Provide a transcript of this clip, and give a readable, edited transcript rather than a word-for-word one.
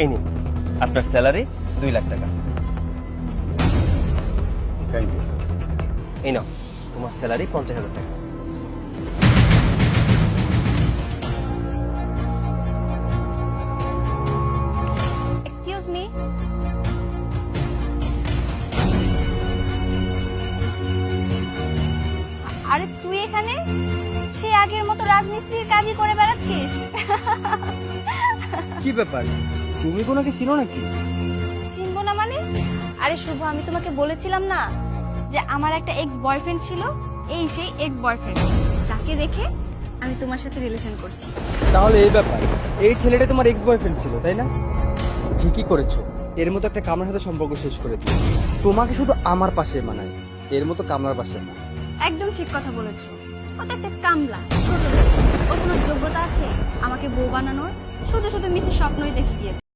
এই নিন আপনার স্যালারি 2 লাখ টাকা। Thank you sir. এই নাও তোমার স্যালারি 50,000 টাকা। এক্সকিউজ মি, আরে তুই এখানে সে আগের মতো রাজমিস্ত্রির কাজই করে বেড়াচ্ছিস? কি ব্যাপার, তুমি কোনাকে চিনো নাকি? চিনবো না মানে? আরে শুভ, আমি তোমাকে বলেছিলাম না যে আমার একটা এক্স বয়ফ্রেন্ড ছিল, এই সেই এক্স বয়ফ্রেন্ড যাকে রেখে আমি তোমার সাথে রিলেশন করছি। তাহলে এই ব্যাপার, এই ছেলেটা তোমার এক্স বয়ফ্রেন্ড ছিল তাই না? ঠিকই করেছো, এর মতো একটা কামলার সাথে সম্পর্ক শেষ করে দিও। তোমাকে শুধু আমার পাশে মানায়, এর মতো কামলার পাশে না। একদম ঠিক কথা বলেছো, ও তো একটা কামলা, ছোট লোক। ওর কোনো যোগ্যতা আছে আমাকে বউ বানানোর? শুধু শুধু মিছে স্বপ্নই দেখে গিয়েছে।